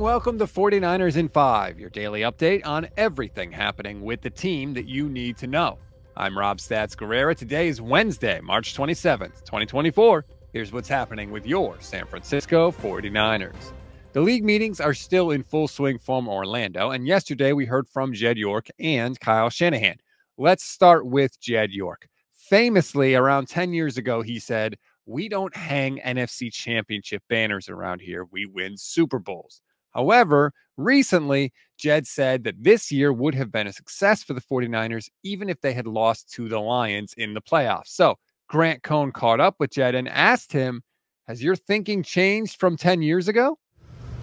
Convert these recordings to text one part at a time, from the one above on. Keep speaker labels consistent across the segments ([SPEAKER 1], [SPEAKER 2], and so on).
[SPEAKER 1] welcome to 49ers in 5, your daily update on everything happening with the team that you need to know. I'm Rob Stats Guerrera. Today is Wednesday, March 27th, 2024. Here's what's happening with your San Francisco 49ers. The league meetings are still in full swing from Orlando, and yesterday we heard from Jed York and Kyle Shanahan. Let's start with Jed York. Famously, around 10 years ago, he said, "We don't hang NFC championship banners around here. We win Super Bowls." However, recently, Jed said that this year would have been a success for the 49ers, even if they had lost to the Lions in the playoffs. So Grant Cohn caught up with Jed and asked him, has your thinking changed from 10 years ago?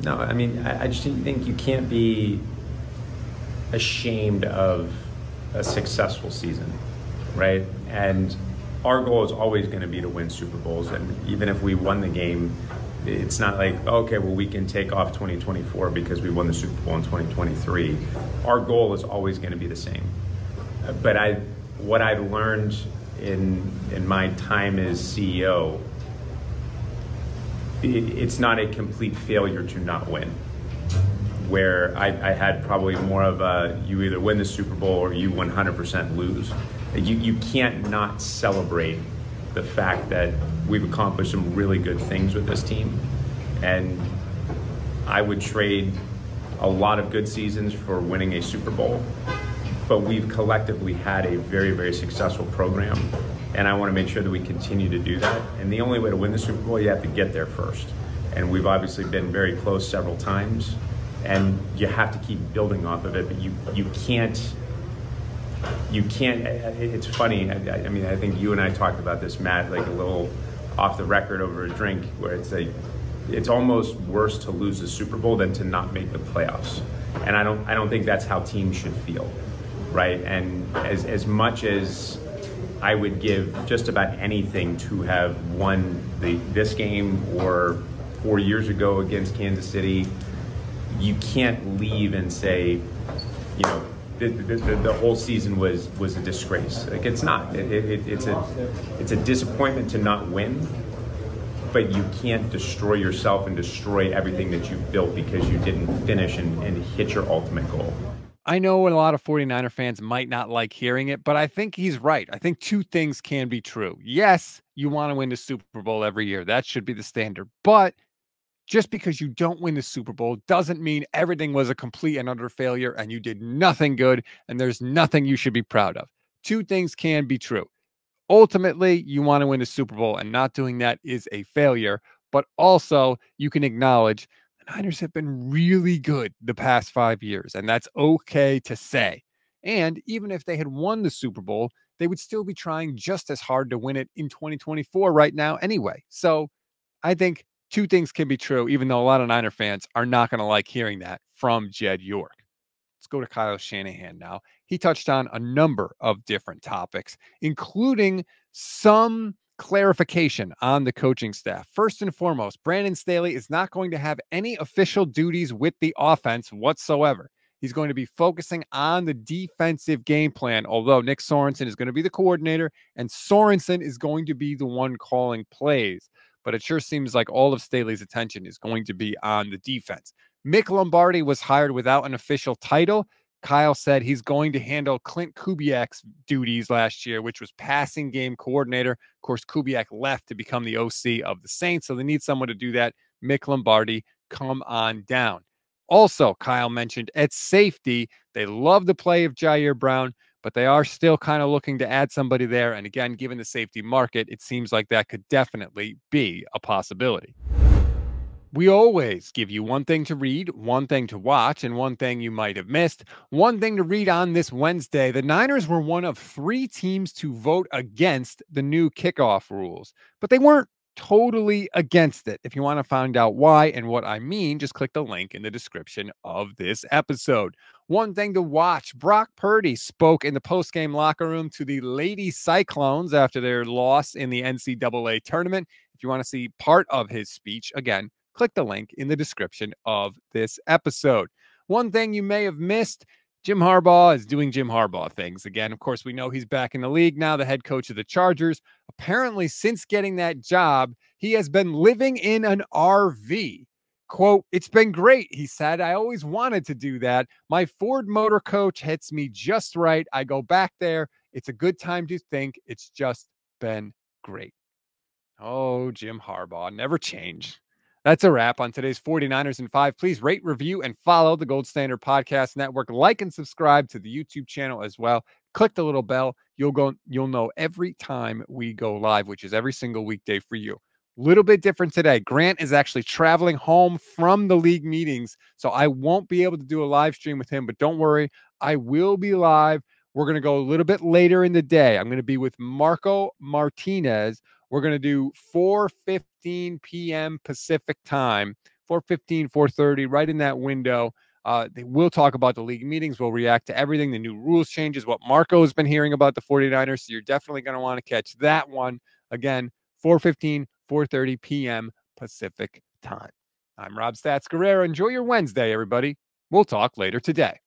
[SPEAKER 2] No, I mean, I just think you can't be ashamed of a successful season, right? And our goal is always going to be to win Super Bowls. And even if we won the game, it's not like, okay, well, we can take off 2024 because we won the Super Bowl in 2023. Our goal is always going to be the same. But what I've learned in my time as CEO, it's not a complete failure to not win. Where I had probably more of a, you either win the Super Bowl or you 100% lose. You can't not celebrate the fact that we've accomplished some really good things with this team. And I would trade a lot of good seasons for winning a Super Bowl. But we've collectively had a very, very successful program. And I want to make sure that we continue to do that. And the only way to win the Super Bowl, you have to get there first. And we've obviously been very close several times. And you have to keep building off of it, but you can't, it's funny, I mean, I think you and I talked about this, Matt, like a little off the record over a drink, where it's almost worse to lose the Super Bowl than to not make the playoffs. And I don't think that's how teams should feel, right? And as much as I would give just about anything to have won this game or 4 years ago against Kansas City, you can't leave and say, you know, the whole season was a disgrace. Like, it's not. It's a disappointment to not win, but you can't destroy yourself and destroy everything that you've built because you didn't finish and hit your ultimate goal.
[SPEAKER 1] I know a lot of 49er fans might not like hearing it, but I think he's right. I think two things can be true. Yes, you want to win the Super Bowl every year. That should be the standard. But just because you don't win the Super Bowl doesn't mean everything was a complete and utter failure and you did nothing good and there's nothing you should be proud of. Two things can be true. Ultimately, you want to win the Super Bowl, and not doing that is a failure. But also, you can acknowledge the Niners have been really good the past 5 years, and that's okay to say. And even if they had won the Super Bowl, they would still be trying just as hard to win it in 2024 right now anyway. So I think two things can be true, even though a lot of Niner fans are not going to like hearing that from Jed York. Let's go to Kyle Shanahan now. He touched on a number of different topics, including some clarification on the coaching staff. First and foremost, Brandon Staley is not going to have any official duties with the offense whatsoever. He's going to be focusing on the defensive game plan, although Nick Sorensen is going to be the coordinator, and Sorensen is going to be the one calling plays. But it sure seems like all of Staley's attention is going to be on the defense. Mick Lombardi was hired without an official title. Kyle said he's going to handle Clint Kubiak's duties last year, which was passing game coordinator. Of course, Kubiak left to become the OC of the Saints, so they need someone to do that. Mick Lombardi, come on down. Also, Kyle mentioned at safety, they love the play of Jair Brown, but they are still kind of looking to add somebody there. And again, given the safety market, it seems like that could definitely be a possibility. We always give you one thing to read, one thing to watch, and one thing you might have missed. One thing to read on this Wednesday: the Niners were one of 3 teams to vote against the new kickoff rules, but they weren't totally against it. If you want to find out why and what I mean, just click the link in the description of this episode. One thing to watch: Brock Purdy spoke in the postgame locker room to the Lady Cyclones after their loss in the NCAA tournament. If you want to see part of his speech, again, click the link in the description of this episode. One thing you may have missed: Jim Harbaugh is doing Jim Harbaugh things again. Of course, we know he's back in the league now, the head coach of the Chargers. Apparently, since getting that job, he has been living in an RV. Quote, "It's been great," he said. "I always wanted to do that. My Ford Motor Coach hits me just right. I go back there. It's a good time to think. It's just been great." Oh, Jim Harbaugh, never change. That's a wrap on today's 49ers in 5. Please rate, review, and follow the Gold Standard Podcast Network. Like and subscribe to the YouTube channel as well. Click the little bell. You'll know every time we go live, which is every single weekday for you. Little bit different today. Grant is actually traveling home from the league meetings, so I won't be able to do a live stream with him, but don't worry, I will be live. We're going to go a little bit later in the day. I'm going to be with Marco Martinez. We're going to do 4:15 p.m. Pacific time, 4:15, 4:30, right in that window. We'll talk about the league meetings. We'll react to everything, the new rules changes, what Marco has been hearing about the 49ers. So you're definitely going to want to catch that one. Again, 4:15, 4:30 p.m. Pacific time. I'm Rob Stats Guerrero. Enjoy your Wednesday, everybody. We'll talk later today.